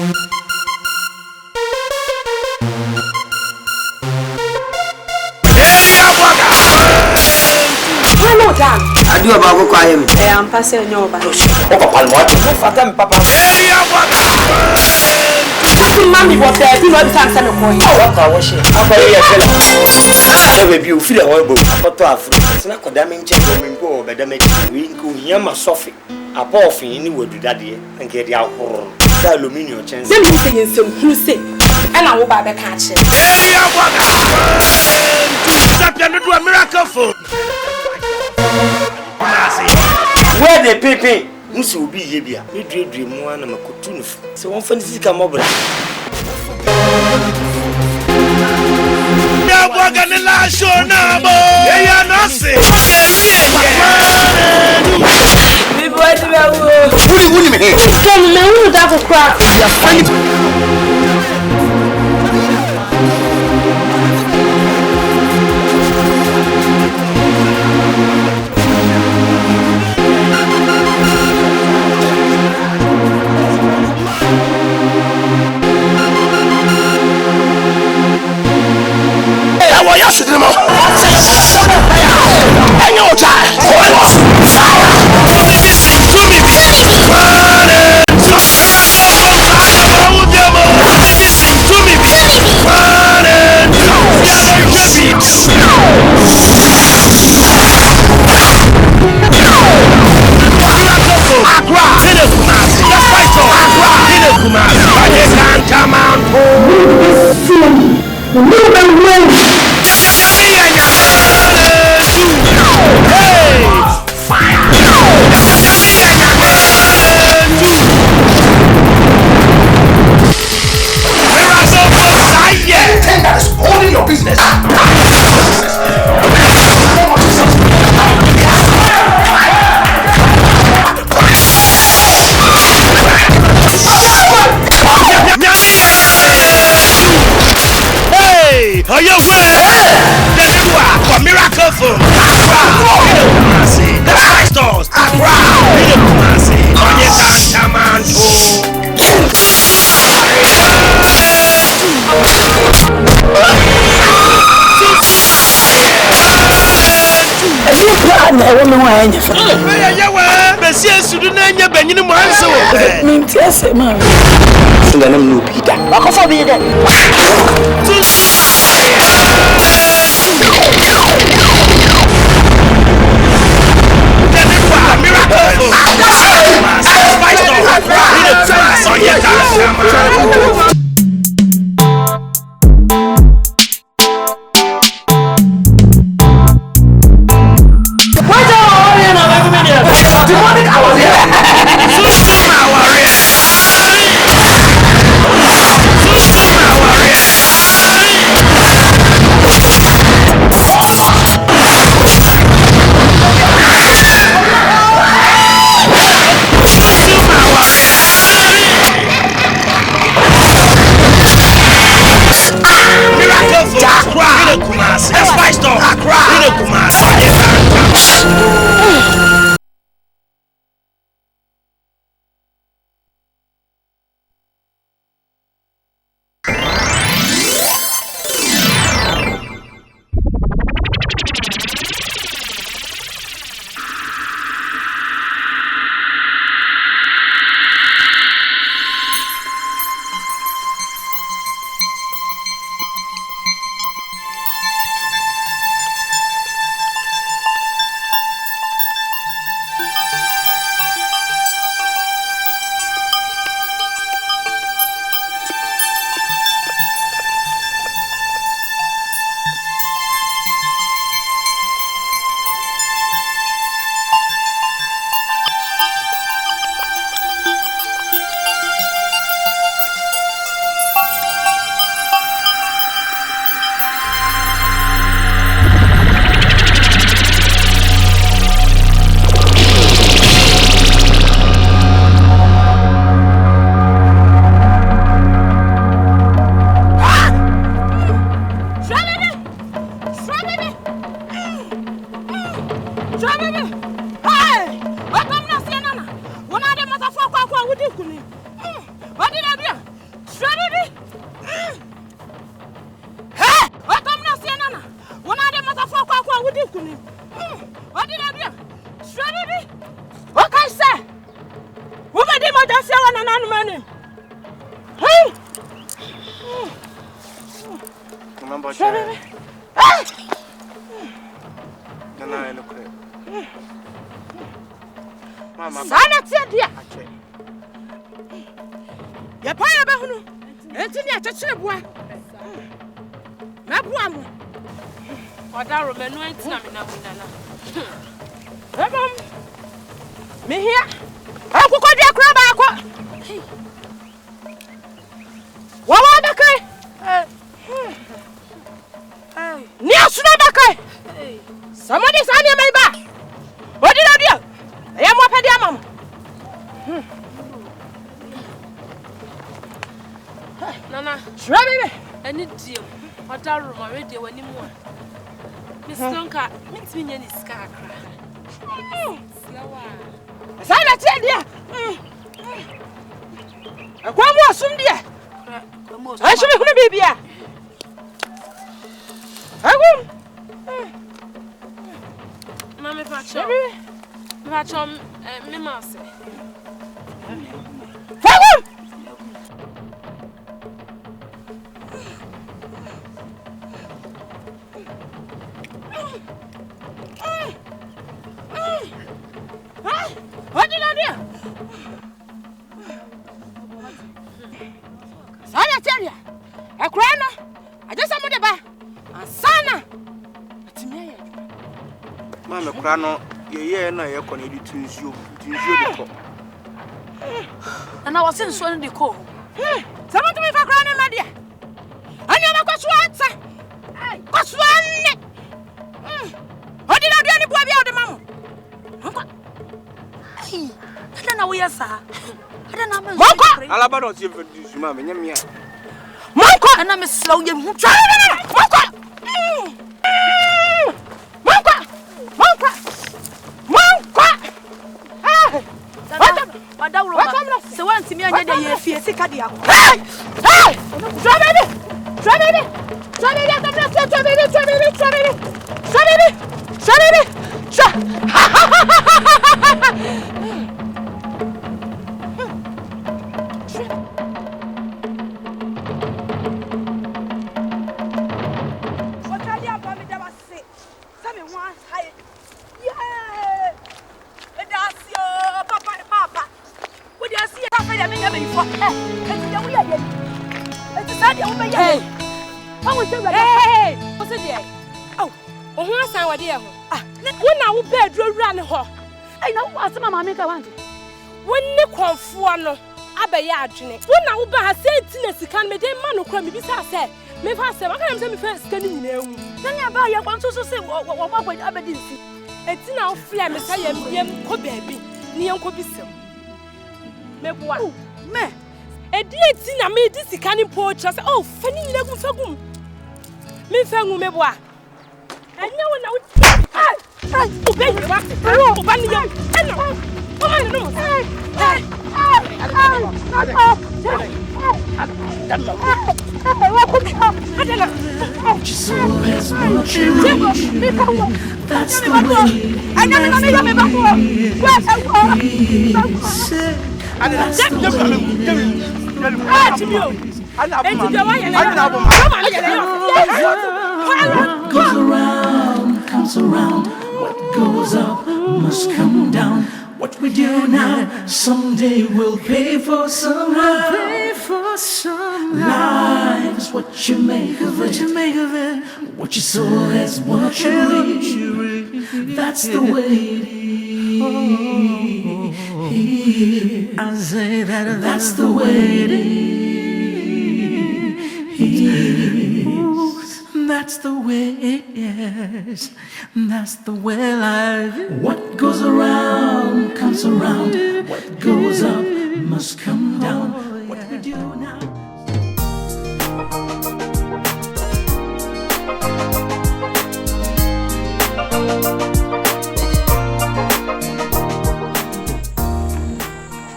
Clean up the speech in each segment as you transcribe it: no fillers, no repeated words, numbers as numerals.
I do about what I am. I am passing your back. Papa. Mammy was there. You know the time send a point. What I was never be feel a horrible. I it's not condemning check when go, but damn it, we go yama Sophie. A poor thing would do that and get the alcohol. Aluminium chance. Let me say some who say, and I will buy the catch. Do a miracle for where the pepe must be here. We dream one of my cotton. So one fancy come over. now we're gonna last show now, boy. Yeah, nothing. Remember, Nana, look at Mama. Sana tia. Ya pa ya ba hunu. Enti ni achechire boa. Na boa mo. Oda ro menu enti na me na winana. Ebom. Me hia. Akukọ dia kura ba akọ. Wa ba kai. Ni asuna ba kai. Somebody say me mai ba. Odi na dia. Ya mo pedi amam. Nana, baby. Any deal. What are room already when you more? Miss Lonka, meet me in his car. Sana Tedia. A quam was some dear. I should be going to be here. I will. Mamma Patch, me mouse. What did I do? Sana tell you. A crana. I just am the bar. And Sana. It's me. Mamma Crano, ye na ye connected to you the call. And I was in swallowing the call. Someone to me for crana, my dear. I never got swansa. What's one? What did I do any boy out of the mama? I don't know where, sir. I don't know. Monko! Alabado, you for this, mamma. Monko! And I'm a slow young Monko! Monko! Monko! Monko! What so once me and you fear sick at the apple. Hey! Try baby! Try baby! Try baby! Try baby! Try baby! Try baby! Try baby! Try baby! Try! When I will bed run her. I know what's my mamma want. When you come for no, Abaya Jenny. When I will buy a sentence, you can make a man who can be said. Maybe I said, I can't say me first standing in there. Then I buy your one to say what would Aberdeen. It's now flame as I am, co baby, near Cobism. Maybe one, me. A dear thing I made this canning porch as oh, funny level for whom. Me found me boy. I know when I would. Obey the back. Hello, Bunny. Hello. Come on, no. That's the way. I never what goes around comes around. What goes up must come down. What we do now, someday we'll pay for somehow. Life's what you make of it. What you sow is what you reap. That's the way it is. I say that that's the way it is. That's the way it is. That's the way life is. What goes around comes around. What goes up must come down. What we do now.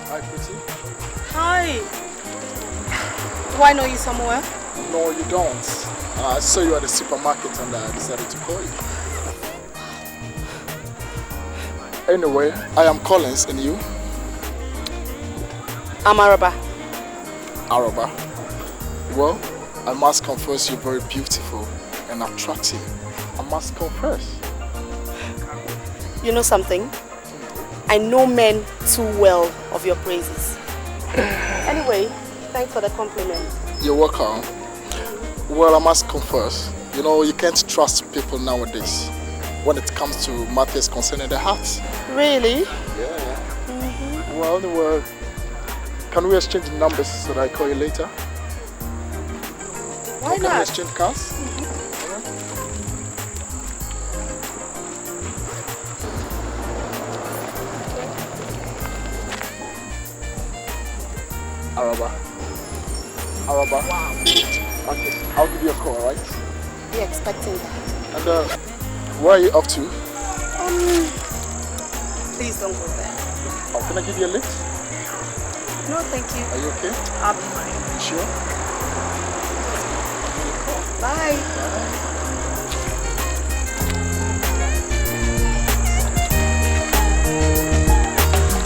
Hi, pretty. Hi. Do I know you somewhere? No, you don't. I saw you at the supermarket and I decided to call you. Anyway, I am Collins and you? I'm Araba. Araba. Well, I must confess you're very beautiful and attractive. I must confess. You know something? I know men too well of your praises. Anyway, thanks for the compliment. You're welcome. Well, I must confess, you know, you can't trust people nowadays when it comes to matters concerning the heart. Really? Yeah. Well, anyway, can we exchange numbers so that I call you later? Why Can not? we exchange cars? Araba. Wow. Okay, I'll give you a call, right? Be expecting that. And where are you off to? Please don't go there. Oh, can I give you a lift? No, thank you. Are you okay? I'll be fine. You sure? Bye.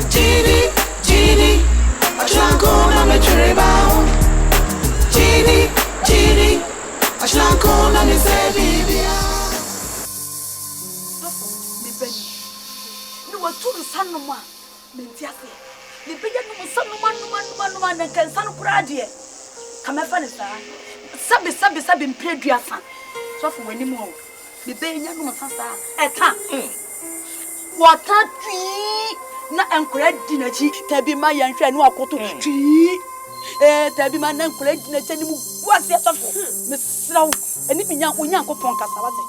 Gini, Ashlanko me chiribao. Gini, Ashlanko me say bibia. Me beni. No wa turu sanu ma. Me ntiase. Me beja no sanu ma na kan sanu kura de. Kamefa ne sa. Sabi mpredua so for wani mu. Me benya no sasa. Eta. Wata twi na enkura di na chi tabi ma yanhwe no akoto twi. Tabi ma na enkura di na chi ni mu buase so for. Me sraw. Eni binya onyankopon kasa wate.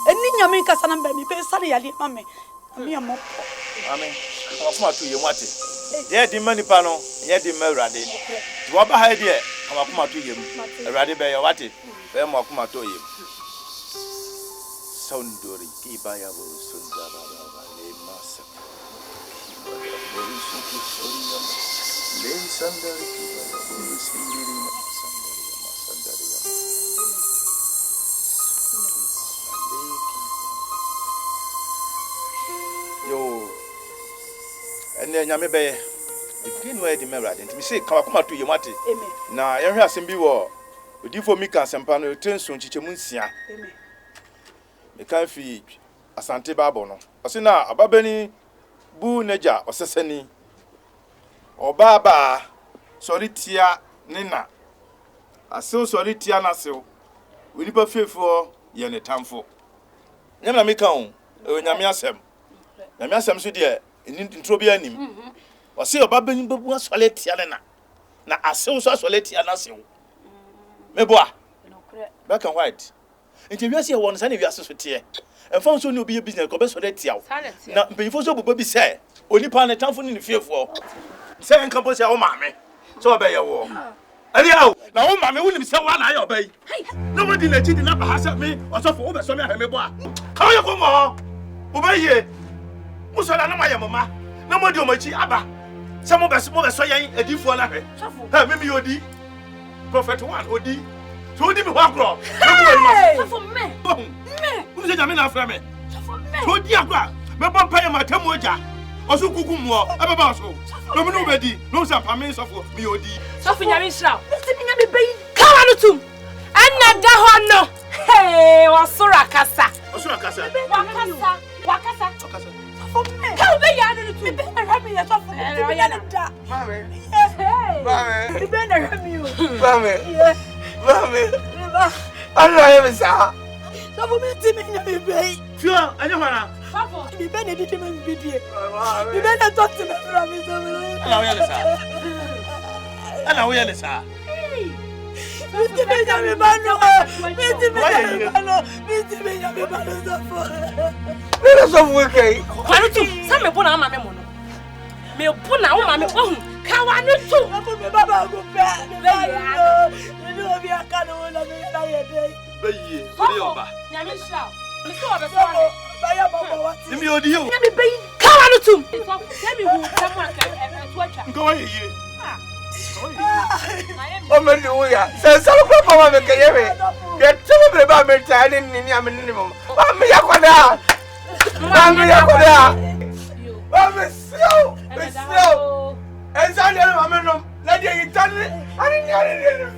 Eni nyame kasa na mba me be sare yale ma me. Me am. Amen. Akoma to yemu ate. Ye di manipa no, ye di mawrade. Wo ba ha de akoma to yemu. Awrade be ye wate. Be mo akoma to yemu. Sondori kiba ya bo sondaba ba le masa. Bo suku soria. Le sandari kiba ya bo sindiri sandari ya. Yo, and then Yame Bay, the pin where the mirror didn't say, come to your mate. Now, you have some be war. With you for me, can some panel turn soon, Chichemunsia. You can't feed a Sante Babono. I say now, a Babeni, Boo Neja, or Sesseni, or Baba, Solitia Nina. I saw Solitia Nassau. We never fear for Yan a Tamfo. Yana make on, when Yamiasem. Yamiasem should dear, in Trobia nim. Or say, Babeni Babu Soletiana. Na I saw Soletiana. Meboa, black and white. And you see one son of your society. And found soon you'll be a business of Soletia. Now, before so Bobby say, only pan a town in the fear for. Say and compose your mammy. So obey your war. Anyhow, now, mammy wouldn't say one I obey. Nobody let you not pass at me or so for over some meboa. Come you come on. Obey ye. Mussolana, my mamma. No more do much abba. Some of us more so young a deep for laughing. Maybe you'll be Prophet one, Odi. So did me walk wrong. For me. Who's a Jamina from me? So dear, my pay my Tamoja. Also, Kukumo, Ababaso. Nobody, no some families of me, Odi. Sophie Yamisha. Come on to. And Nadahono. Hey, Wasura Casa. Wasura Casa. Wakasa. For me. How be you to be a happy as of I don't know, sir. So for me to be Sure, I don't want to be Benedict in video. You better talk to me from his own. Hello, Yelisa. Mr. Benjamin Bano. Let us have working. Some of Puna Mamma. Me Puna, Mamma, Kawana too. Baba go back. You know, we are kind of Yamisha. Let me order you. Let me be Kawana. Let me who someone can go away. Oh, my dear, says some papa make a year. Get some of the Babel child in your minimum. Mamma Yakoda. Mamma Yakoda. Mamma slow. Slow. And Sunday, Mamma, let you tell me. I didn't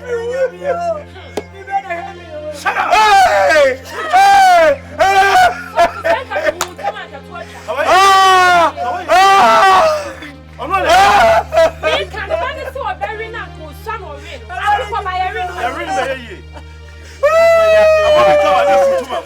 shut up. Hey! Hey! I'm not You can't find a so very not good son or ring. I don't know my ring. I really hear you. I want to tell you to mom.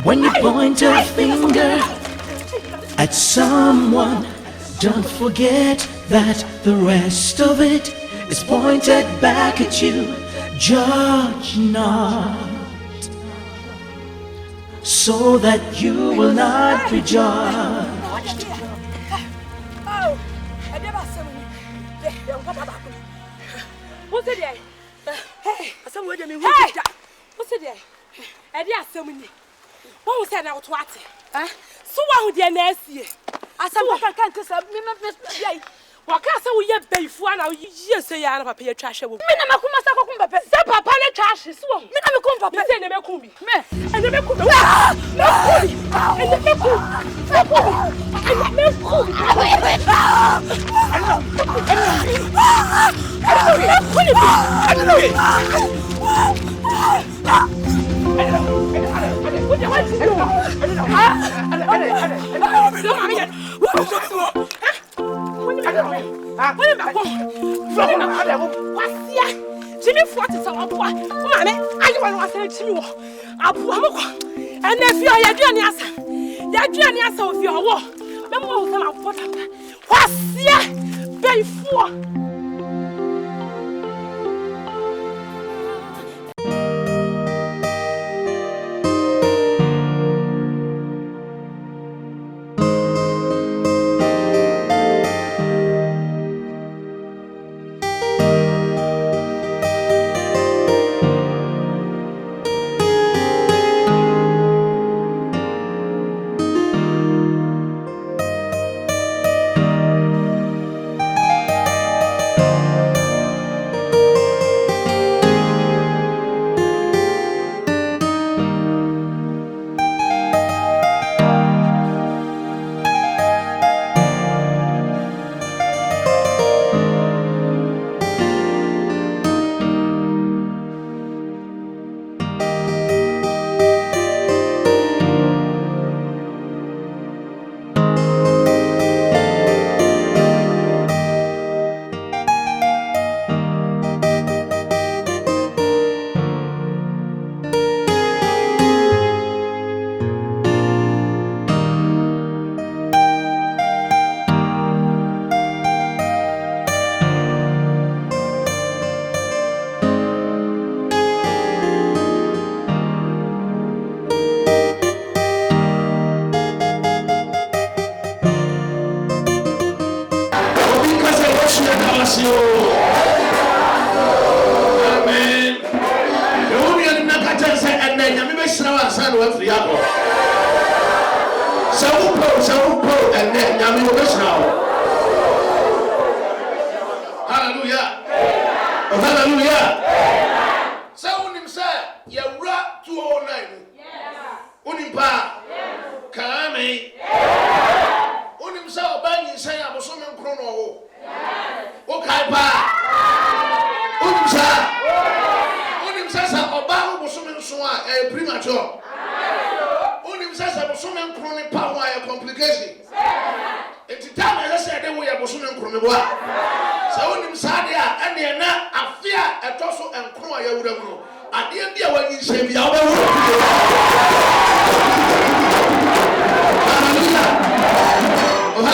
When you point a finger at someone, don't forget that the rest of it is pointed back at you. Judge not, so that you will not be judged. What's it there? Hey, what's it there? I did so many. What was that out what? So what would your nest year? I said, what I can't tell me. What can't say we have paid for now? You say you are a paper trash. Minna Papa trash is one. Minna Papa say never could be. I never could. I never Jimmy Fort is our boy. Mammy, I want to say to you. And if you are your journey answer of your war, the most of what what's ya? Before.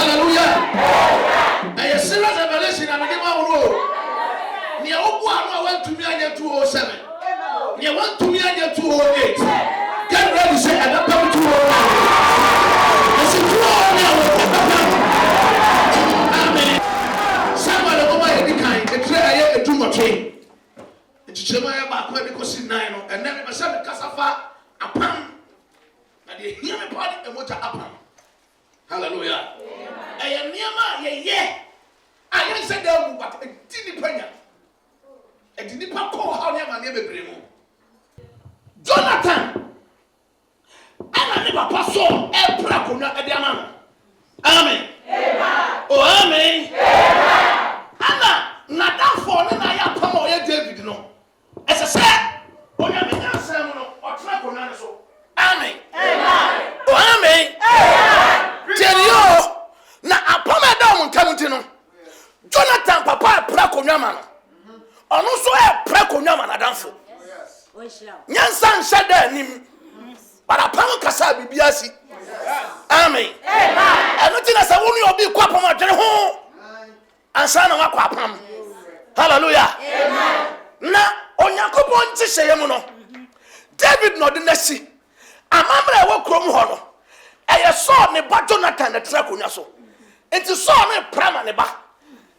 Hallelujah. I said, I didn't call how near my neighbor. akonnwa e de ama no amen oh amen ana nadafo ne na ya pam o ye David no ese se onyame nyansem no otra akonnwa ne so amen oh amen Jerio na apam ADOM ntamuti no Jonathan papa pra akonnwa ma no ono so e pra akonnwa ma nadafo nyansa nhyada anim para apam kasa bibiasi amen eno ti na sa wonu obi kwa apam adwene ho ansa na wakwa apam hallelujah na onyankopon nti hyeye mu no David no de nasi amamra wo krom ho no eye so ne ba Jonathan na tra konwa so enti so ne prama ne ba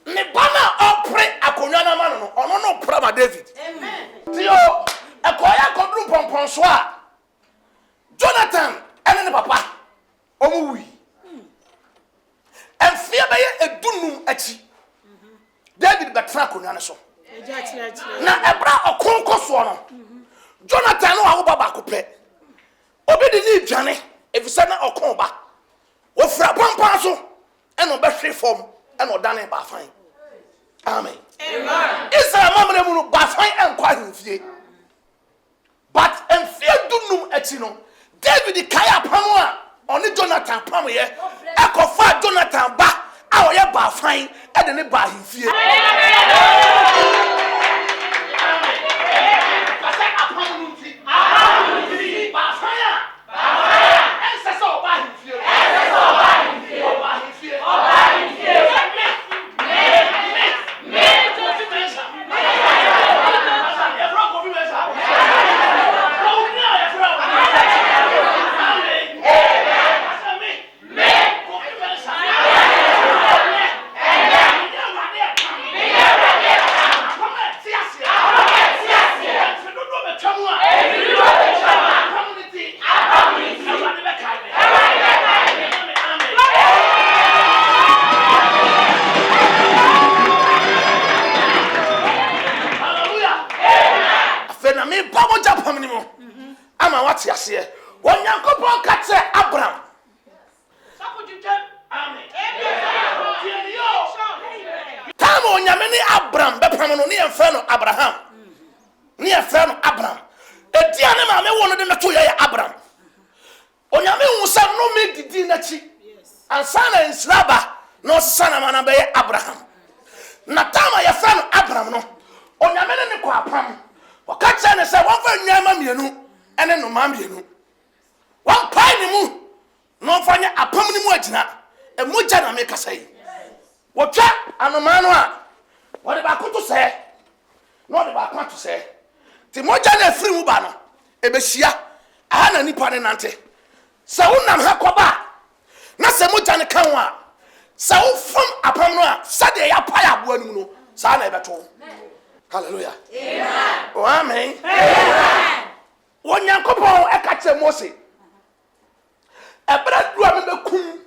na opre akonwa na ma no ono no prama David tio ekoya kodru pompon so a Jonathan ene ne papa omu wi enfia baye edunum achi David betra konwa ne so na ebra okonko so no Jonathan no awo baba ko pe obi de ni dwane efisa na okon ba ofra pampa so eno be hwe fom eno dane ba fan amen Israel mamre mu no ba fan enkwa himfie but enfie dunum achi no David kaya pam a oni Jonathan pam ye ekofa Jonathan ba a o ye ba fan e de ne ba himfie ama wati ase Onyankopon ka te Abraham amen tamo onyame ni Abraham be pam no ne yemfa no Abraham ne yemfa no Abraham edia ne ma me wo no de meto ye Abraham onyame hu sa no me didi na chi ansana inslaba no sana mana be Abraham na tama yemfa no Abraham no onyame ne ko apam wakacha ne se won fa nyama mienu ene no ma mienu wan pai ni mu no fanya apam ni mu agina e mogya na me kasai wotwa anoma no a wode ba koto se no de ba kwato se ti mogya na afiri mu ba no e be hia aha na nipa ne nante se wonam ha koba na se mogya ne kan wa se wo fam apam no a sade ya pai abo anum no sa na e beto hallelujah amen oh amen Onyankopon ekache Mose ebra duwa me bekum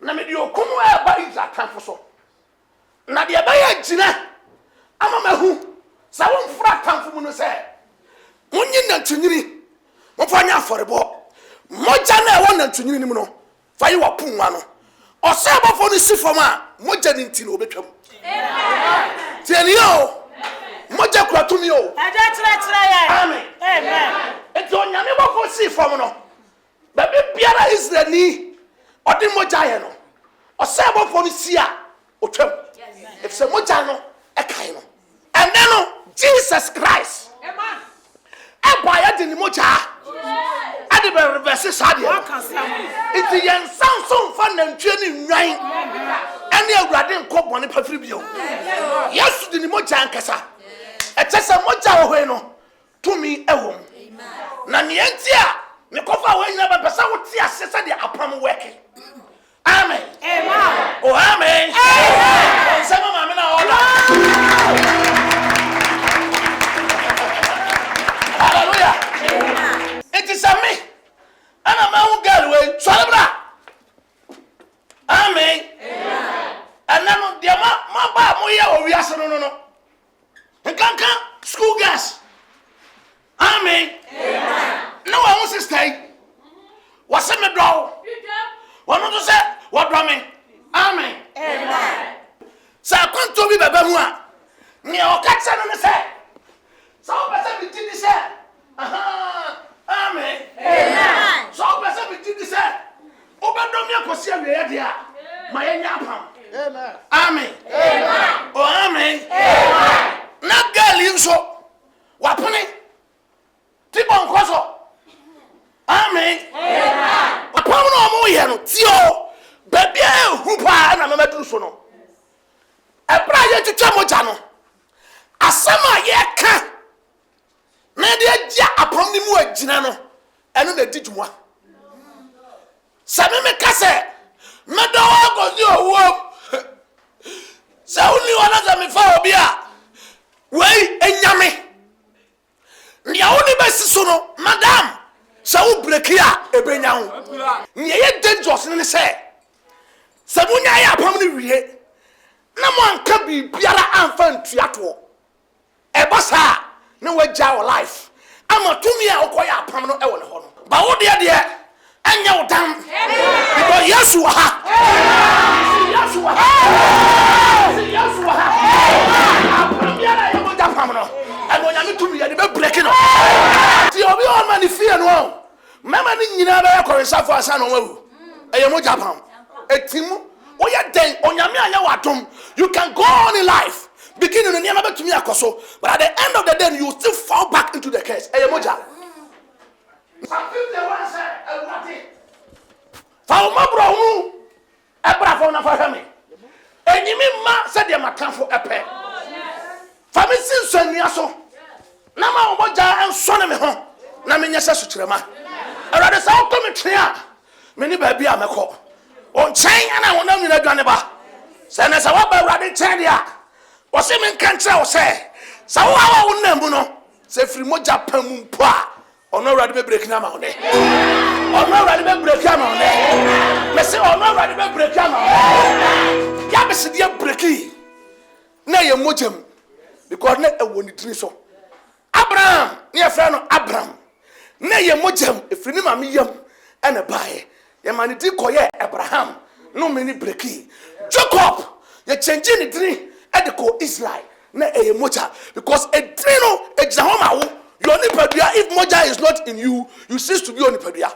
na me di okum e ba Israel tanfo so na de ba ya gina ama mahu sa won fra tanfo mu no se munyi nantunyiri mo fa nya aforebo moja na e won nantunyiri ni mu no fa yi wapunwa no o se bofo ni sifom a moja ni nti no obetwam amen tieni yo moja kwa tumi o aja tire ya amen eti onyame bofo sifom no ba biara Israel ni odi moja ye no o se bofo ni sia otwam if se moja no e kai no and then no Jesus Christ amen e boya de ni moja ade be reverse sade iti yen sanso fa nantwe ni nwan ene awurade nkobone pafiri bio Yesu de ni moja ankasa e chese moja wo no tumi ewom na nientia me kofa wo nyina ba pesa wo ti asesa de apam weke amen amen oh amen amen sema mama na ola hallelujah amen it is me ana ma hu girl we twalebra amen amen ana no de ma ba mo ye o wiase no nkanka school girls amen amen no one sister was me do One to say, what drumming? Amen. Amen. So I come to be Babamua. Near Catson on the set. So I said, we did this. Amen. Amen. So I said, we did this. Obadomia Kosia, dear. My APAM. Amen. Amen. Amen. Oh, amen. Amen. Not girl, you so. Wapone. Tipon Koso. Amen. Amen. Upon no more yano, Tio, baby, Hupa, and I'm a Medusono. A prayer to Chamojano. A summer yaka. Nadia upon the Mua Ginano, and the Dijua. Samime Casse, Madame was your work. So only one of them in Phobia. Way and Yami. The only best sono, Madame. So break here, a benyan. Ye dangerous in the say. Sabunya permanently. No one can be Biara and Fan Triato. A bassa, no way jar life. I'm a 2 year old quiet permanent element. But what dear, and your damn. Because yes, you are. Yes, you are. Yes, you are. And when I'm to me, I'm breaking up. The old man is fear no. Mamma, you never have for a son of a Japan. A team, or your day on your you can go on in life. Beginning and never to me, but at the end of the day, you still fall back into the case. A moja. Some people want to say, Found my bro, a bravo for me. And you mean, ma said, you're my time for a pen. Family since Yaso. Nama MOGYA and son of me home. Naming yes, Sutrema. I rather say, come here. Many baby, I'm a call. On chain and I will know you not done about. Send us a wabba rabbit Chandia. Was him in country or say. So I won't know. Say free MOGYA Pampa. Or no ready to break them on there. Or no ready to break them on there. Messi or no ready to break them on there. Yabis dear breaky. Nay, a MOGYA. Because not a wounded tree so. Abraham, near friend of Abraham. Nay, a MOGYA, if you name me and a buy. Your man did call Abraham. No many breaky. Jacob, you're changing the dream at the core Israel. Nay, a MOGYA. Because a trino, a Jahoma. You only Padua. If MOGYA is not in you, you cease to be only Padua.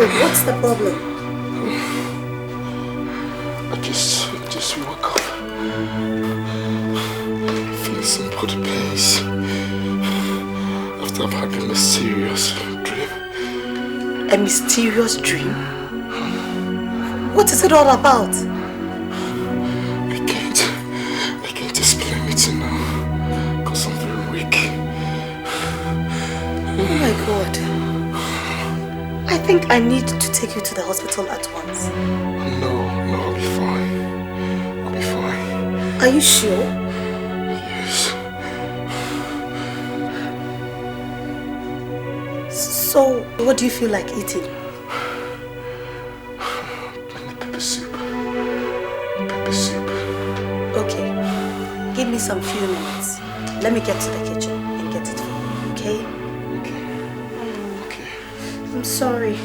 What's the problem? I just woke up. Feeling some body pains after I've had a mysterious dream. A mysterious dream? What is it all about? I can't explain it now because I'm very weak. Oh my God. I think I need to take you to the hospital at once. No, I'll be fine. I'll be fine. Are you sure? Yes. So, what do you feel like eating? Pepper soup. Pepper soup. Okay. Give me some few minutes. Let me get to the kitchen and get it for you, okay? Okay. I'm sorry.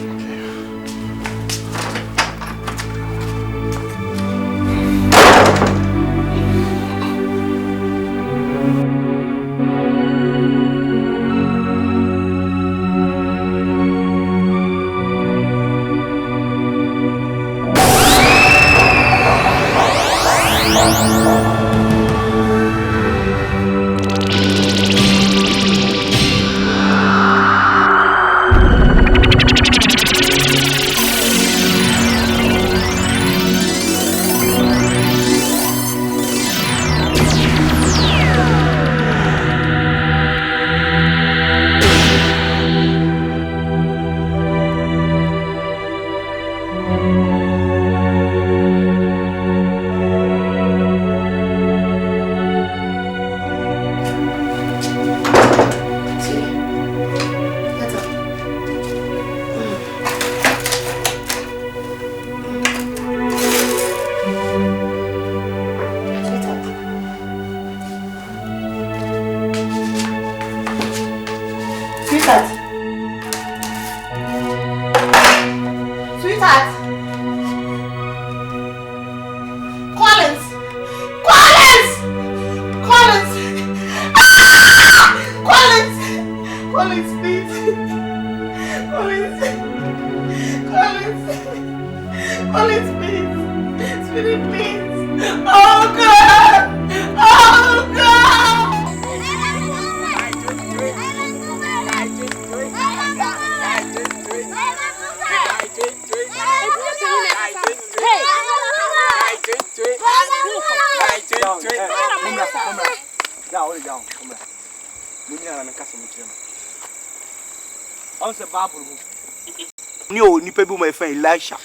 Nio nipa bi mo efa Elisha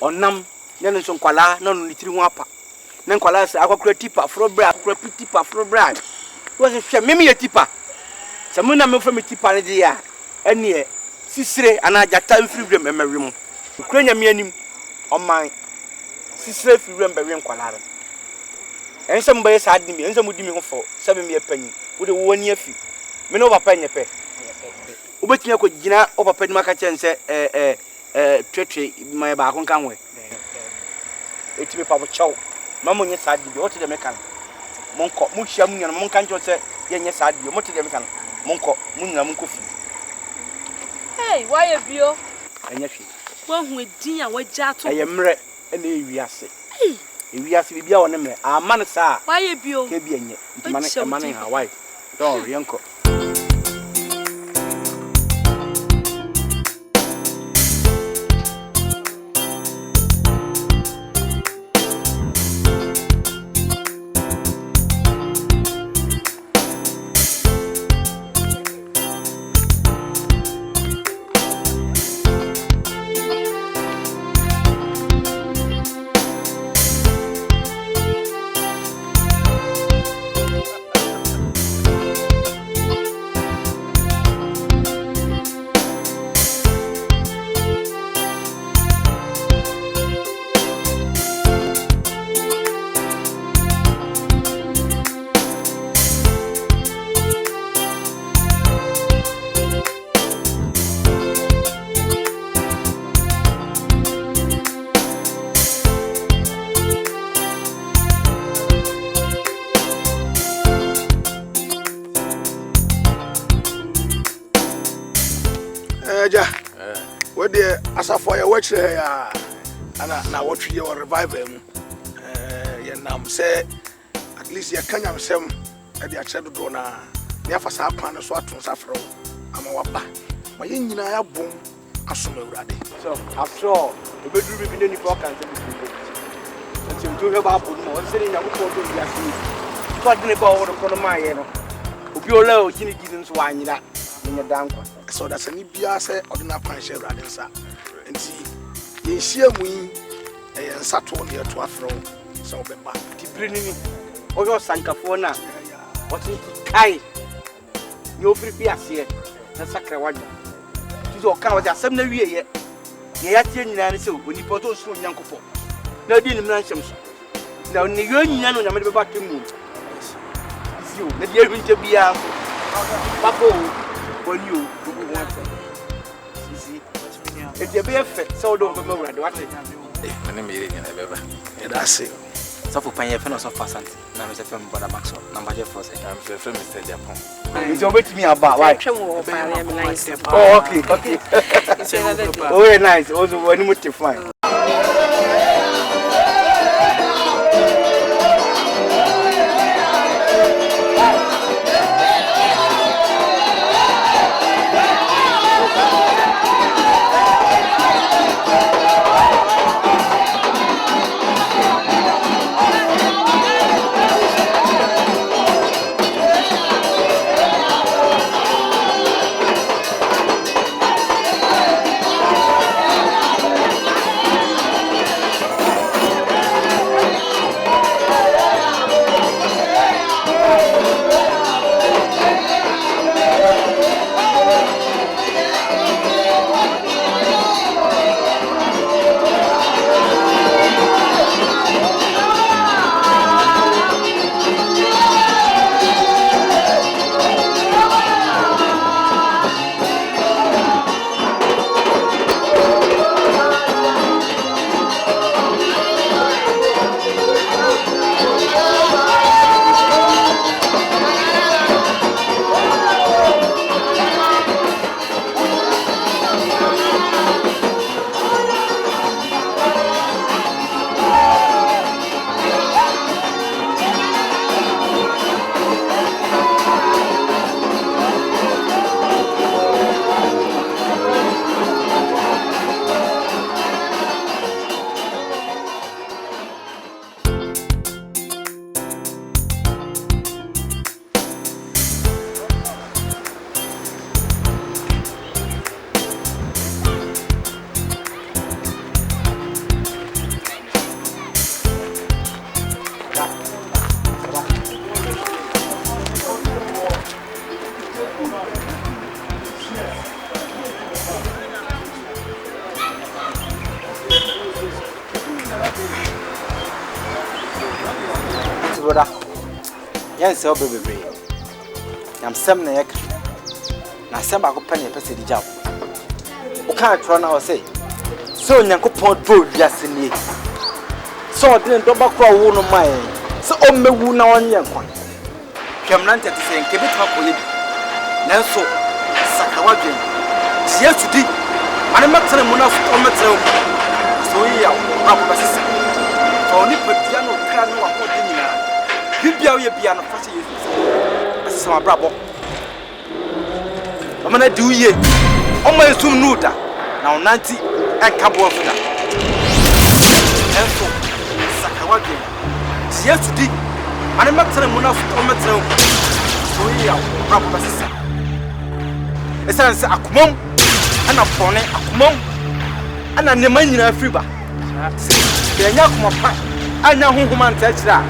onam ne nso nkwala na no litiri ho apa ne nkwala se akokura tipa frobra akokura tipa frobra wo se hwe meme ye tipa se mo na me fra me tipa ne de ya ene sisire ana jata mfiribrem emewe mu kura nyame anim oman sisire fibrem bewe nkwala re ense mo baye sa adimi ense mo dimi ho fo se me ye panyi wo de wo ni afi me no papa nyepe Ubetia ko gina o papa ni maka chense twetwe my ba ko kan we etime pa bo chaw mamo nye saadi bi o te de mekan monko mu hia mu nyana monka ncho se ye nye saadi bi mo te de mekan monko mu nyana monko fi hey why bio enya hwe wa hu edin a wagya to eye mre na ewiase ewiase bibia wona mre amane sa why bio ke bi enye mane ha why don rienko Asafo ya wetche ya ana na wotwe ye revival mu ye nam se at least ya kanya msem e dia chedo do na ya fa sa pan so aton safro ama waba ma ye nyina ya bom asom awurade so after obeduru bi ne ni for kan se bi nti mtu he ba bo no se ni nyago ko do ya si ko dine ba wo ko no ma ye no obi ola o gini gini so anyira nya dankwa so da se ni bia se odina pan she awurade nsa nti ye hia mu yi e nsato ne to afro So be back. Tibrini. Oyo sankafona. What in Kai? You prepare here. The Sacrawaja. You can't was a 7 year. Yet, so when you put those young couple. No, didn't mention. Now, you're not about to move. You, the dear winter be out. Papa, when you want it. It's a bear fit, so don't go over what I can do. My name is Ever. That's it. So for paying a fan of Fasant, now is a film for the box of number 4. I'm the film Mr. Japan. It's over to me about why. Oh, okay, okay. Oh, very nice. Also, when you to find. Yes, baby. I'm some neck. Now, some I could penny a passage job. O can't run or say. So, Yanko Pond Road, yes, in ye. So, I didn't double crawl wound on my end. So, on me wound on Yanko. Camlanted to say, give it up with you. Now, so, Sakawajan. Yes, to thee. I'm not telling enough on my tail. So, yeah, I'm a sister. For only put piano can know what dinner. You be out your piano for you. That's my bravo. I'm gonna do ye. On my soon nuda. Now, Nancy and Cabo of that. And so, Sakawajan. Yes, to thee. I'm not telling enough on my tail. So, yeah, bravo, sister. It sounds a kumon and a pony, a kumon and a Nemanja Friba. The young man, I know who man touch that.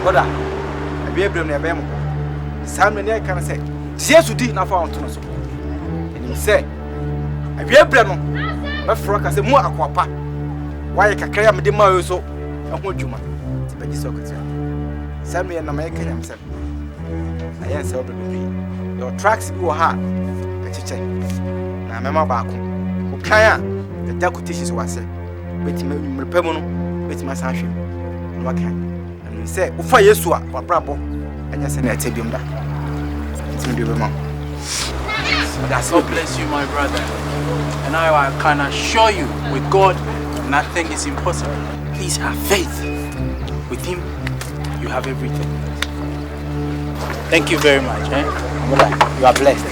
Brother, I be able to never. Simon, I can say, yes, you did not found to us. And he said, I be able to my frock as a more aquapa. Why I can carry me the mouse so I want you, man. But you so good. Simon and American himself. I answer your tracks you are. Na mema baako ukaya the deputies was say with me repemono with my sanhwe no waka and say ufa yesu a wabrabo anya se na etebium da timi do be ma. God bless you, my brother, and I can assure you with God nothing is impossible. Please have faith with him. You have everything. Thank you very much. You are blessed.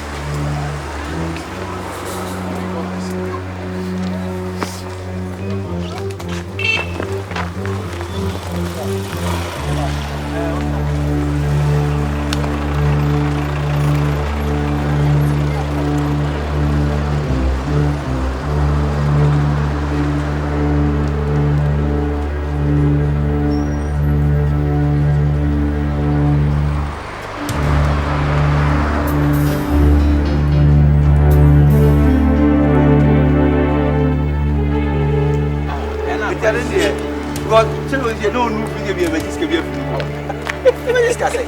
Let me discuss it.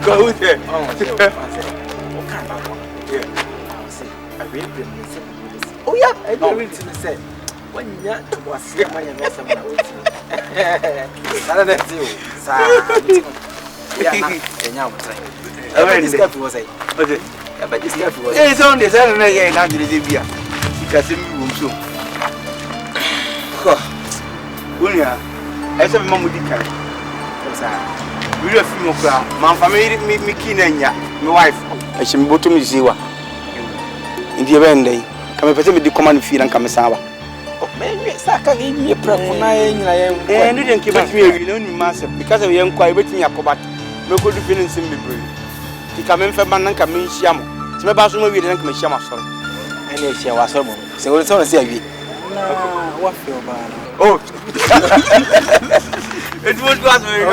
Go with it. Oh, what kind of one? Yeah. I'll say, I really bring this. Oh, yeah, I don't really say. When you was here, my investment, I would say. That's you. Yeah, and now, this guy was a. Okay, but this guy was. It's on the other day, not the Libya. Because in room soon. Unia, I said, Mamma Dicker. We have few more crowd. My family, me, Kenya, my wife. I should go to Miziwa. In the event, they come and present me the command field and come Sawa. Maybe Saka gave me a prayer for 9 and you didn't give me a reunion master because of young quiet waiting a cobat. No good feelings in me brave. He come in for man come in Sham. So my bathroom will be the Shama. And if she was so, so it's all say. What feel bad? Oh, it was very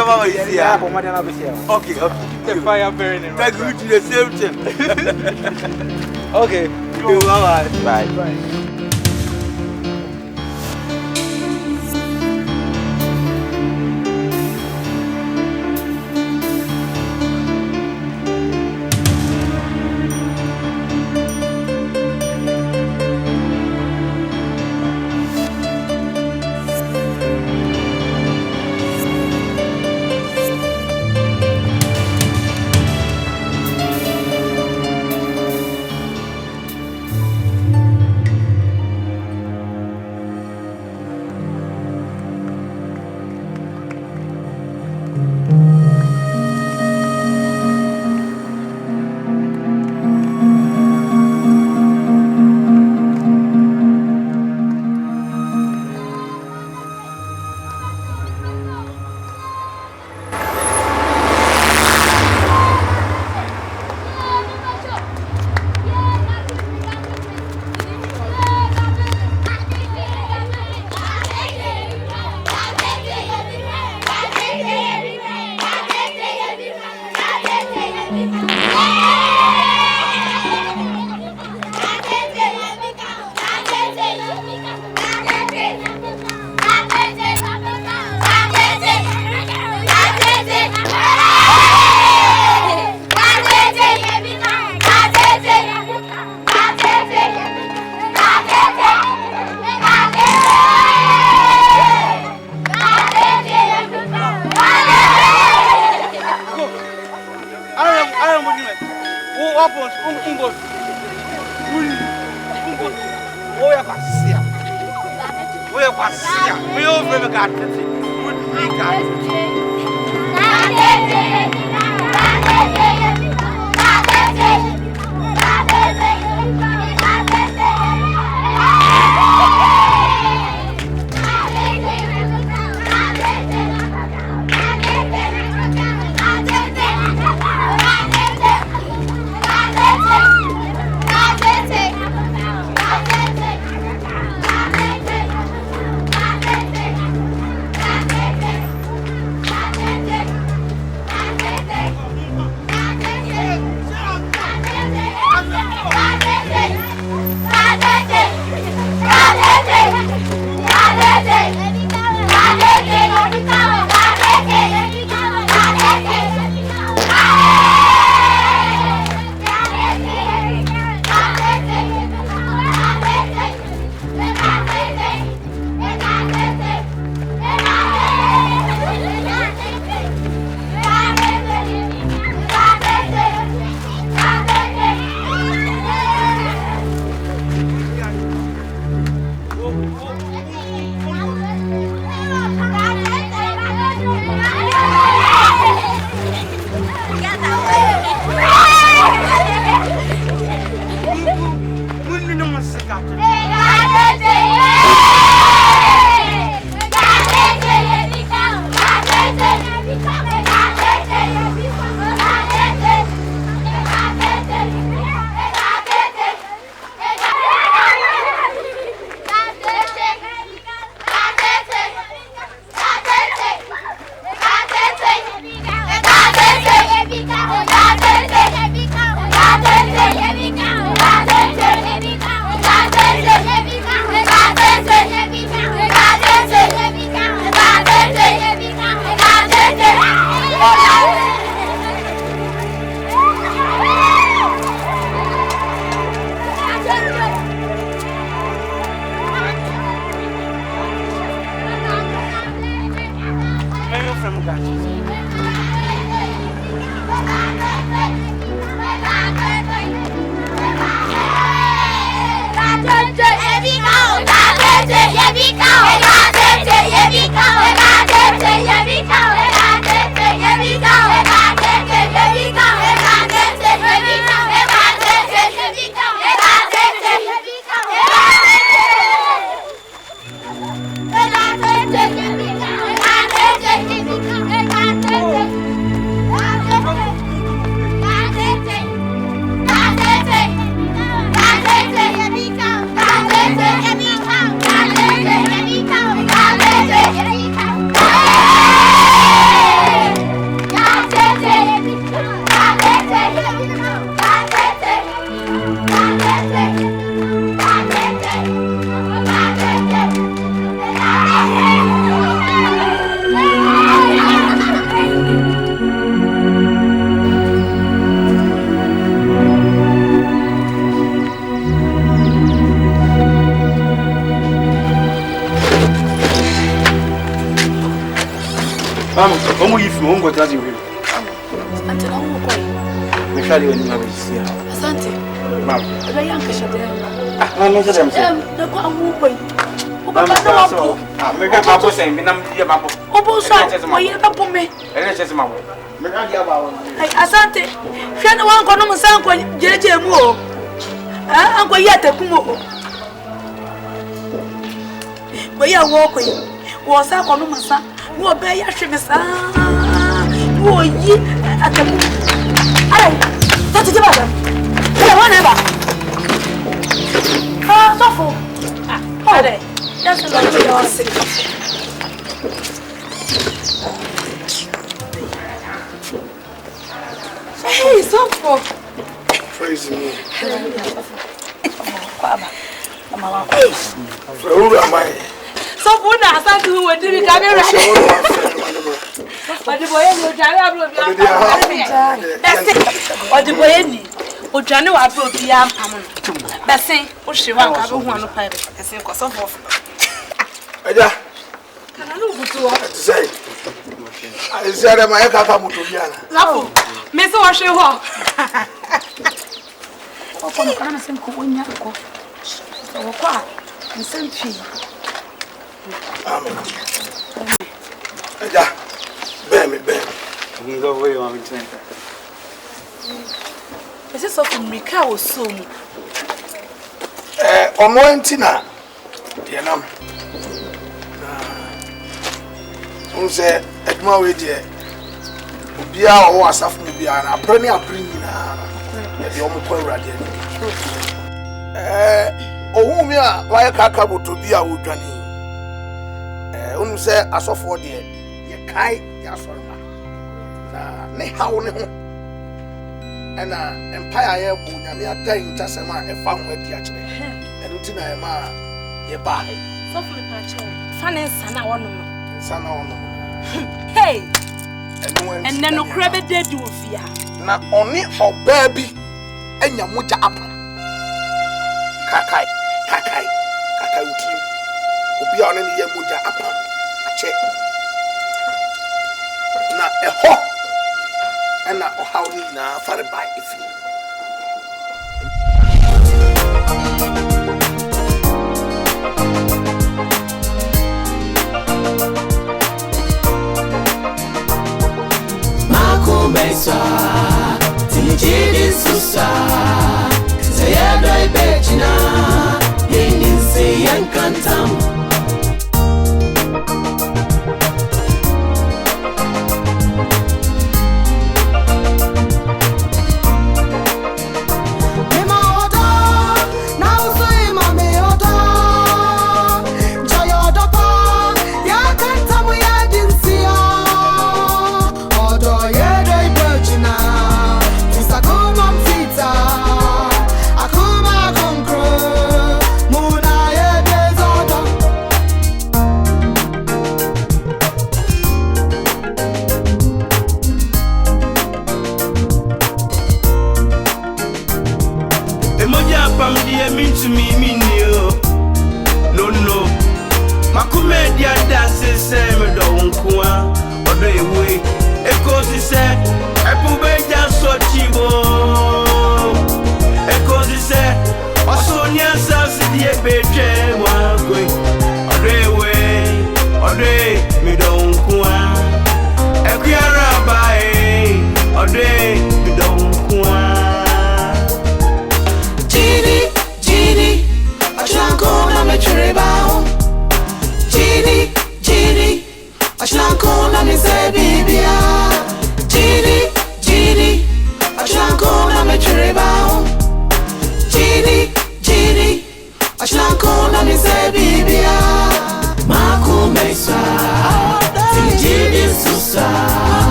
okay, okay. The fire burning. Thank you to the same thing. Okay, bye. Bye. Does you until I'm going. Michelle, you never see her. Asante. Ma'am. The young Kashade. I'm not them. The Guamu. I'm making Papa saying, I'm here, Papa. Obosa, my Papa me. And it's just Mamma. Asante. Fiana one Kono Sanko, JJ Mo. Uncle Yata Kumo. We are walking. Was I Konomasa? Who obey your shimasa? Oh, ye at the that's it. Whatever. Ah, Tofu. Ah, that's a lot of your secret. Hey, Tofu. Praise me. Who am I? So, what has that to do with the camera? But the boy will drive up. That's it. Or the boy, or Johnny, I brought the arm. That's it. Or she won't have one of them. I think was off. Can I know what to say? I said, I'm a Kakamu to Yana. No, Miss Washaw. Oh, I'm going to send Kunyako. So, what? And send fee. Yeah, baby. He's over here, I'm in center. This is something Mika was soon. On one tina, dear Nam. Who said, at my way, dear, Bia or Asaf Mubiana, a premier bringing at the Omopo Radiant. Oh, me, why a Kakabu to be a Woodani. Say, as of 4 dear, ye kai yasorma. Ne how ne ho. And empire bunya me atain tasema e fa ho adi akere. And utina e ma ye ba. So for the patch. Fanny sana wono. Sana wono. Hey. And then no crabbe dead you fear. Na oni oba bi enya moja apa. Kakai utim. Obi a oni ye moja apa. Na eho ena ohawni na fare by ifi Mako mesa tijidi susa zayado ibechina yeninse yankantam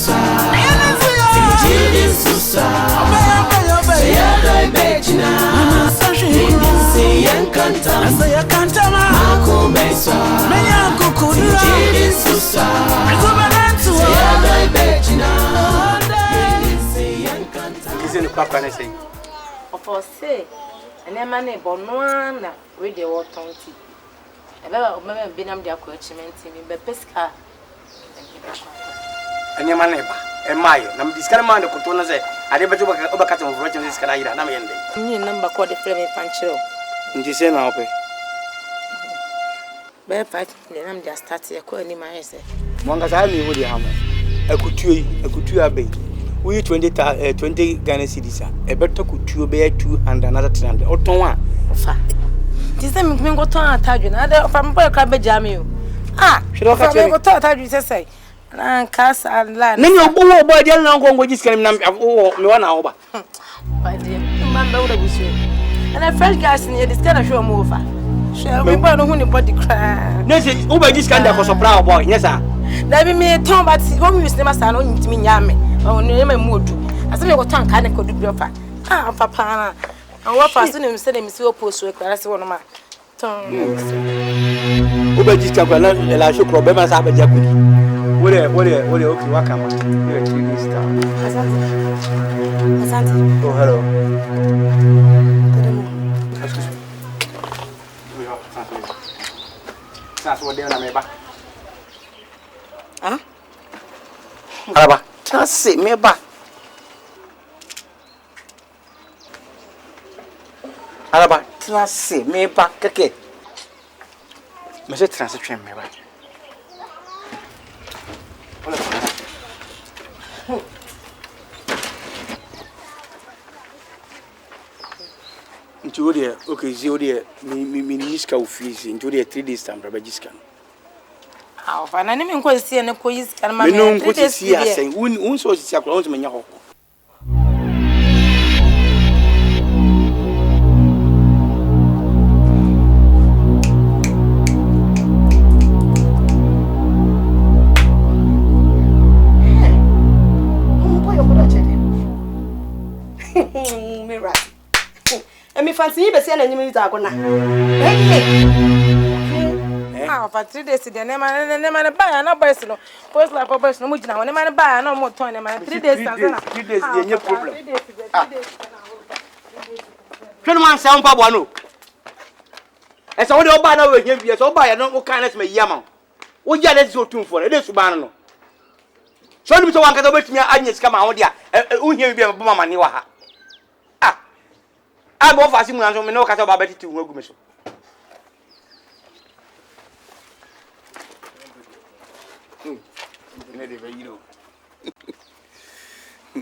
Swa, Jidin Susa, Sayadoi Bechina, Jidin Kantama, Akume Swa, Jidin Susa, Sayadoi Bechina, Jidin Kantama. Listen to Papa and say, Of course, say, and then my neighbor, no one read the word tongue. About remember being am their coachment in the pesca. and your man, and my, I'm discarding man the Cotona say, I never took over cut of Roger this can I not end. You number called the Fleming Pancho. And you say now, Bear fight, then I'm just starting a call in my essay. one as I knew with the hammer. A couture bay. We 20 Ghana cities, a better couture bear 2 and another 300 or 1. This time we go to a target. Other from Boy Crabbe Jammy. Ah, should I go to a target? Say, and cast and land. Then your boy, boy, they're not going to just get him one hour. By the remember what I was saying. And a French guy near this kind of show over. Shall we burn who body cry? No, say, oh, by this kind of a proud boy, yes, sir. There be me a tomb, but home is never stand on to me, yammy. Oh, name a mood. As I go tongue, kind of could do your fat. Ah, Papa. And what fast in him said him so post work, that's one of my tongue. Who by this time, I should probably have a jacket. What okay, what come on? You're 3 days down. Asante. Oh, hello. That's what they're on my back. Huh? Araba, that's it, me back. Araba, that's it, me back. Okay. Mese transaction me back. Into the okay, Ziodia, me niska office into the 3 days time, Rabajiscan. How far? I didn't go see any quiz. Can my no go see us saying, one so is a close man. Fancy you be saying any music agona. Ah, for 3 days the name and buy no boys no. Post like boys no mujina, when man buy no more time man 3 days Tanzania. 3 days dey problem. 3 days. Twen man say on pa bo no. E say wo dey oba na we hia bi, e say oba ya no kan na se me yia ma. Wo ja na so tun for, e dey suban no. So ni bi so wan ka do betimi anya sika ma wo dia, wo hia bi e bo mama ni wa ha. I go for Simon and no catch about Betty to work with me.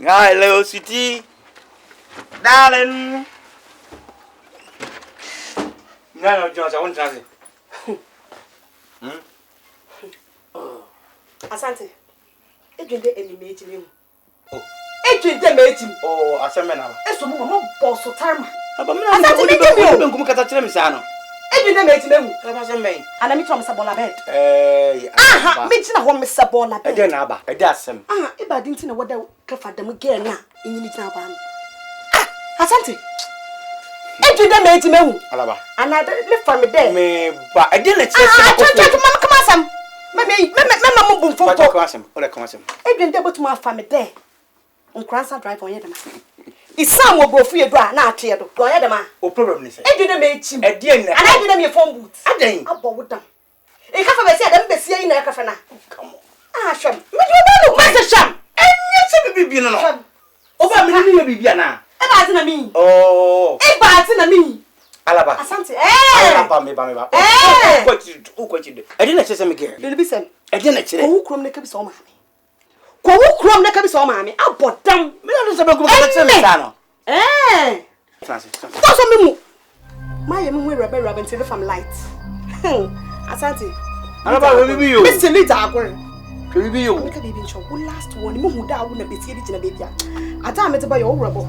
Hello, City. Darling. No, Jones, I won't translate. Asante. Ejende enimate me. Oh. Ejende mate. Oh, asemena. Eso mo mo boss time. Asante me come kata kire mi sa no. Ejende mate me. Aba semben. Ana mi tom sabola bed. Aha, me tina ho me sabola bed. E dey na aba, e dey asem. Ah, e ba dinti na woda kafa dem ge na enyini tina ba no. Ah, Asante. Ejende mate me. Alaba. Ana me from there. Me ba, e dey na chese na ko. Mama come asam. Mama mo bum fo. Come asem. Ole come asem. Ejende botuma fa me there. Unkransa drive on yedema. Isam wo bofu yedu a na atwe do. Do yedema. O problem ni say. Ejune me chim. E dey na. Ana ejune me phone boot. Aden. Abo wodam. E ka fa be se adam be se yi na ka fa na. Come on. Ah, sham. Me do do no. Me se sham. Enye se bibi no no. O ba me ni bibi ana. E ba ati na mi. Oh. E ba ati na mi. Alaba. Asante. Alaba me ba. O kwati. E dey na chese me ge. Be sem. E dey na chire. Ko krom ne ka bi so ma me. Ko krom ne ka bi so ma me. Abodam. Me no se be ko ka chire me sa no. Transit. What's on me? My young rubber until from light. Asante. Alaba we be you. Mr. Leader Agor. We be you. Make a baby show. Last one, you who da wouldn't be seen in a baby. I damn it by your rubber.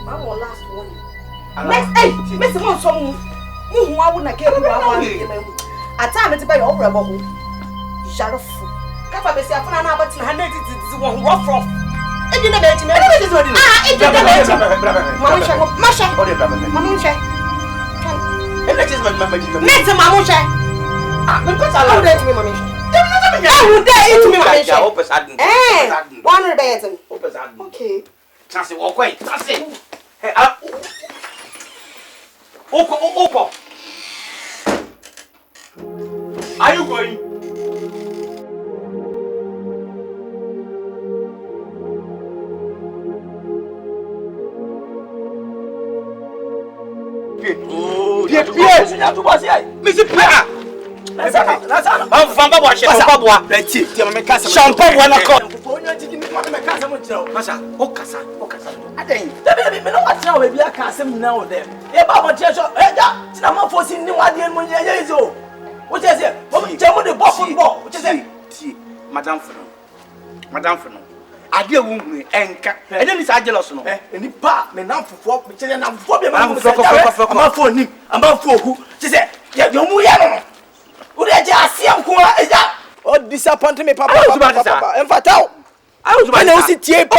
I'm on last one. Next, hey, Mr. Monson, who I wouldn't care who I want. I damn it by your rubber. Shut up. Kafa besi afuna na abati na na titi won rough. Eji na be ti me. Eji na be ti. Ah, eji na be ti. Mama che. Masha. Ode bra bra. Mama che. Ele che mama ti. Mete mama che. Ah, me ko sala. Ode ti me mama che. Who there eat me mama che. One be eating. Okay. Chance wo kwai. Chance. Hey, ah. Opo. Are you going? Missy PRAH. Vamba boa, vamba boa. Beti, tem uma casa. Shampoo boa na cor. Masha, o casa. Adem. Debe me no watch now we be aka asem now there. E ba mo tie so, ja, ti na mo fosi ni wade mo ye zo. Wo tie se, mo tie mo de ball football. Wo tie se, Madam Feno. Ade wo hu enka. Ene ni sa jealous no. Eni pa me nam fofo, me tie nam fofo be ma fofo. Ama fo nim, ama fo oku. Tie se, ye mu ye no. Wo de je asiam ko eja. O disappoint me papa. Enfataw. I was about to tie pa.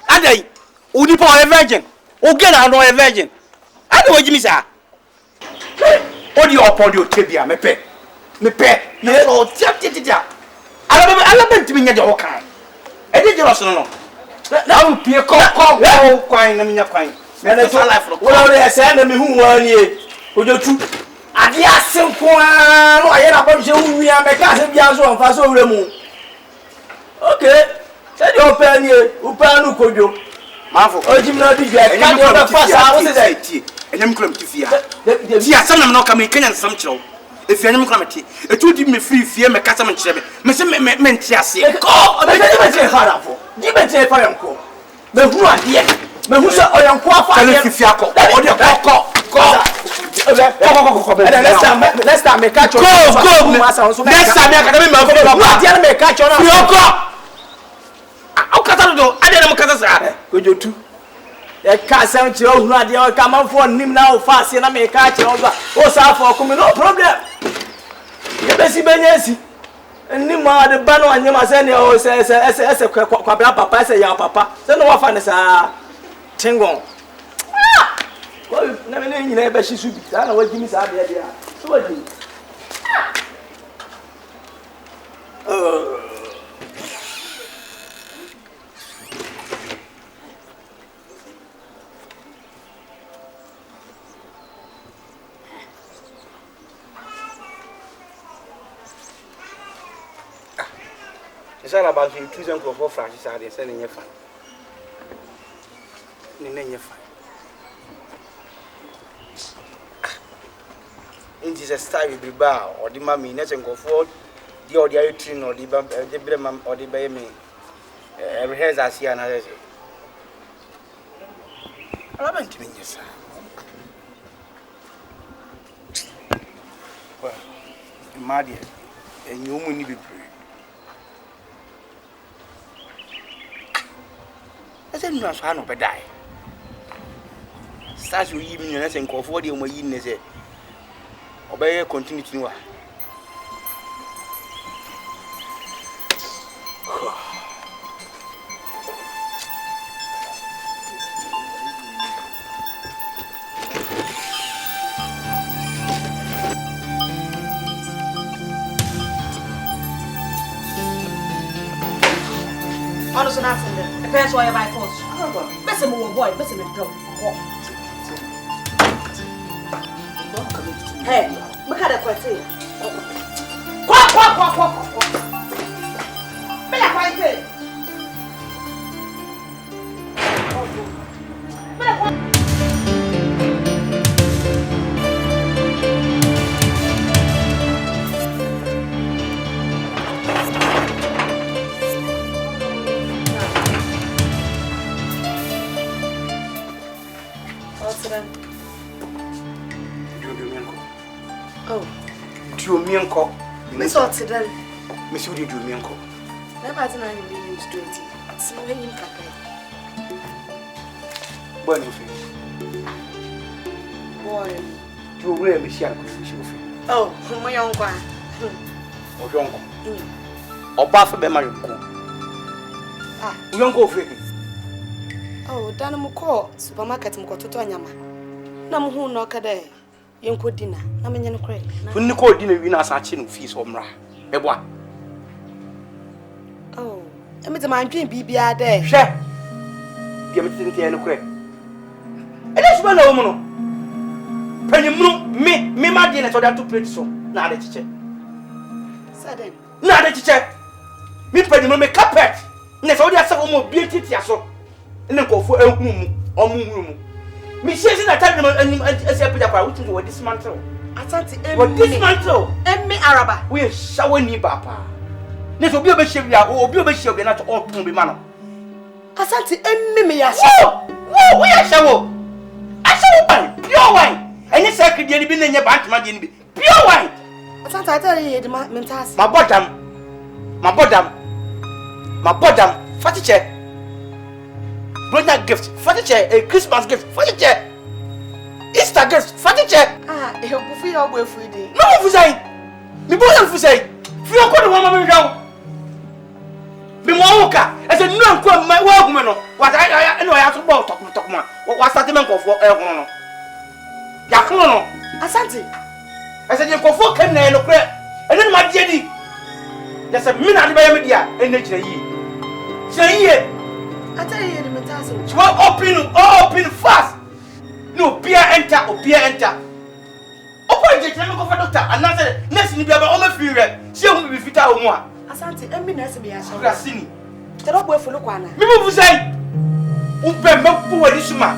Adai. Uni pa o virgin. O get na no virgin. Ade wo jimi sa. Odi upon your tibia me pe. Me o tia. Ala benti nya de o kan. E de jealous no. Na wo pie ko kwan na nya kwan. Me na so life no. Wo le say na me hu wan ye. Ojotu. Ade asem ko no aye na bo je hu wi am ka se bia so onfa so wure mu. Okay. Say the open here, open no kojo. Mafo. Ojim na di gya. Ka do na pasa, wo se say tie. Enyam kram tifia. Ti asam na me no ka me Kenya nsam kyerɛw. Efi enyam kram tie. Etu di me free fie me kasa me kyerɛ me. Me se me ntia ase. Ko, me se me tie fara fo. Di me tie fara nko. Me hu ade. Me hu se oyanko afa. Kale fifia ko. Odi ko. Next time me catch you. Go. Next time me akademi me afọ baba. What dey me catch you now? Go. Au kata do, ade na mo kata sa. Kojotu. E ka sam ti o hunu ade o ka manfo nim na o fa ase na me ka che o so. O sa for ko me no problem. E be si benyesi. Nim ma de ba no anyema se ne o se kwa bra papa se ya papa. Se no wa fa ne sa. Tingon. Ko na me ne nyina e be hye su bi. Sa na wa gimi sa be dia. So wa gimi. It's all about you choosing for Francis and selling your fan. Name fine. It is a style with the bar or the mammy, nothing go forward. The audio train or the bram or the bay me. Every hair I see another. I love it, yes, sir. Well, my dear, and you will need to be brave. I said, no, I don't die. Start you evening and I think of what you may eat. Obey continue to know. Honest and answer. Depends why you buy force. Better move boy, better me go. Hey, look at that question. Quack. Bella quite. Oh, do me uncle. Miss Oxiden. Miss, would you do me uncle? Never had an idea to do it. It's no way you can. Bonnie, boy, you will wear me. Oh, my young one. Ojonko. Oba fa be ma yonko. Ah, yonko ofre. Oh, dan mo call supermarket mo kototo anyama. Na mo hu no ka de yenko dina. Na menye no kre. Funni ko dina wi na asache no fees omra. Eboa. Oh, emi te man dwen bibia de. Hwe. Bia metinte no kre. Ele suba na wo mo no. Panimru me ma de na so da to plate so. Na ade chiche. Sudden. Na ade chiche. Me panimru me carpet. Na so dia se wo mo bia titi aso. Ne nkofo ehunu mu, omuhunu mu. Me shezi na table anim ase apija kwa wutu wo dismantle. Asante Wo dismantle. Emmi araba. We shawo ni papa. Ne so obi obehia obi obehia na to otun bi ma no. Asante emmi me ya wo we ya shawo. Ashawo ban, pure wine. Enye secret de bi na nye bantama de ni bi. Pure wine. Asante ata ye de ma mentas. Ma bodam. Fatiche. Brother gift, furniture, a Christmas gift, furniture, Easter gift, furniture. Ah, e bufu ya ogbo efu di. No fu say. Me bo yan fu say. Fi o ko do mama me hwa. Me mo woka. E say no anko ma wa gume no. Wa ya no ya so bo tok ma. Wa start me nkofo e hono no. Ya hono no. Asante. E say nkofo kan na e no kre. E no ma die di. Ya say me na de ba ya me dia, e na kire yi. Kire yi. Ata ye de mentas. So open fast. No beer enter. Open the time go for doctor and answer next ni bia ba o ma fi re. Se hu bi fita o mu a. Asante emmi na se me ya Grasini. Tero bo efu lo kwa na. Me bu say. U be me bu wadi suma.